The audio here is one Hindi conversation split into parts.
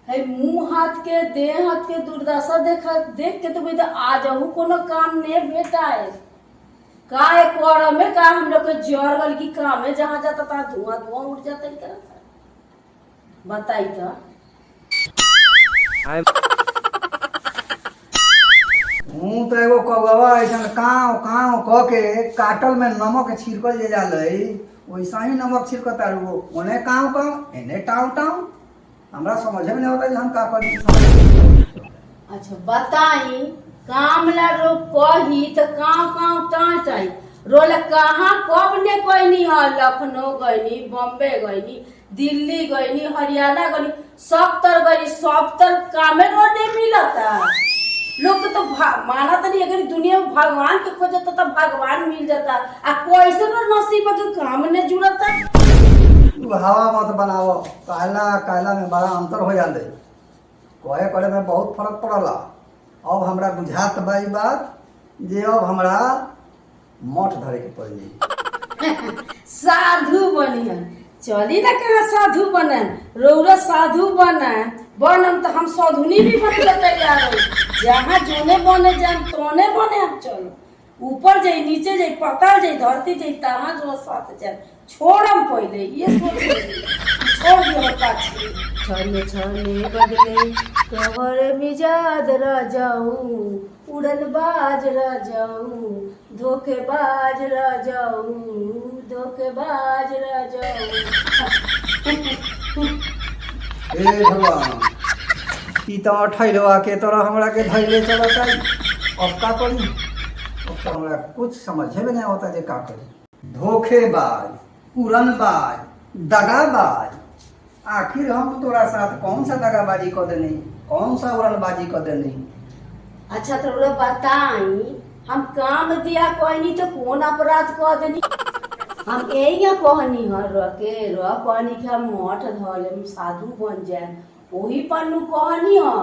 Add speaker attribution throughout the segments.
Speaker 1: है मुंह हाथ के देह हाथ के दुर्दशा देख के तो भाई आ जाऊ कोनो काम ने बेटा है का एक और में का हम लोग के जर गल की काम है जहां जाता था धुआं धुआं उठ जाता है बताई तो
Speaker 2: हूँ तो एगो कौवा ऐसा काव काव कह के काटल में नमक छिड़कल जे जाले वैसा ही नमक छिड़कता रहो ओने काव काव एने टाव टाव हमरा समझ में नहीं होता हम का करी।
Speaker 1: अच्छा बताई काम ला रो कही तो काव काव टाई रोल कहाँ कब ने कोई नहीं है लखनऊ गईनी बॉम्बे गईनी दिल्ली गईनी हरियाणा गईनी सब तर गई सब तर कामे रो नहीं मिलता लोग तो माना तो नहीं अगर दुनिया में भगवान के खोजता तो भगवान मिल जाता आ कोई से नसीब के काम ने जुड़ता
Speaker 2: हवा मत बनाओ कहला कहला में बड़ा अंतर हो जाले कहे करे में बहुत फर्क पड़ला। अब हमरा बुझात बा बात जे अब हमरा मठ धरे के पड़ जाई
Speaker 1: साधु बनिया चली ना कहाँ साधु बने रौरा साधु बने बनम तो हम साधुनी भी बनने तैयार हो जहाँ जोने बने जाए तोने बने हम चलो ऊपर जाई नीचे जाई पताल जाई धरती जाई तहाँ जो साथ जाए छोड़म पहले ये सोच छोड़ दियो पाछे छने छने बदले कवर मिजाद रह जाऊं उड़न बाज रह जाऊं धोखेबाज रह जाऊं धोखेबाज रह जाऊं
Speaker 2: ए भगवान ई तो ठैलवा के तरह हमरा के धैले चलता अब का करी अब तो हमरा कुछ समझे में नहीं होता जे का करी धोखेबाज उड़नबाज दगाबाज आखिर हम तोरा साथ कौन सा दगाबाजी कर देनी कौन सा उड़नबाजी कर देनी।
Speaker 1: अच्छा तो बताई हम काम दिया कोई नहीं तो कौन अपराध कर देनी हम यही कहनी है कहनी कि हम मठ धले साधु बन जाए वही पर नु कहनी है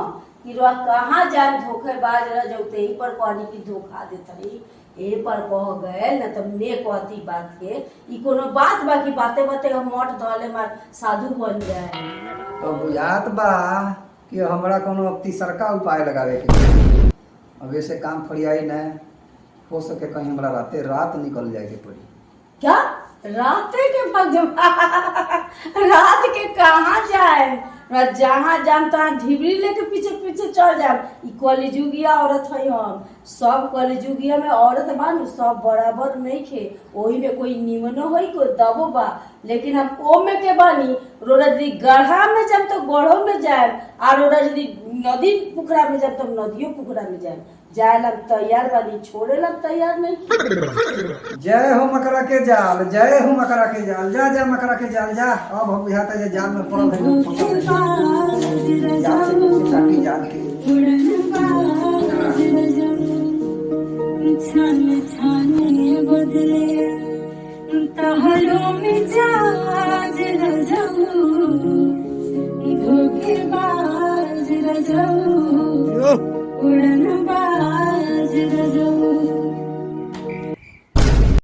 Speaker 1: कि कहाँ जाए धोखेबाज रह जाते ही पर कहनी कि धोखा देता ही ए पर कह गए न तब ने कहती बात के ई कोनो बात बाकी बाते बाते हम मठ धले मार साधु बन जाए
Speaker 2: तो बुझात बा कि हमरा कोनो तीसरका उपाय लगावे के अब ऐसे काम फरियाई न हो सके कहीं हमरा रात निकल जाए के पड़ी
Speaker 1: क्या राते के भाग रात के कहाँ जाए जहाँ जाम तहाँ ढिबरी लेके पीछे पीछे चल जाम ई कलिजुगिया औरत है हम सब कलिजुगिया में औरत बानू सब बराबर नहीं खे वही में कोई निमनो होई कोई दबो बा लेकिन हम ओ में के बानी रोरा यदि गढ़ा में जाम तो गढ़ो में जाए और रोरा यदि नदी पोखरा में जाम तो नदियों पोखरा में जाए जाए लग तैयार बानी छोड़े लग तैयार नहीं
Speaker 2: जय हो मकरा के जाल जय हो मकरा के जाल जा जा मकरा के जाल जा अब हम बुझाता है जाल में पड़ल है जाल से कुछ काटी जाल के
Speaker 3: छाने छाने बदले तहलों में जाज रह जाऊं धोखेबाज रह जाऊं उड़न बाज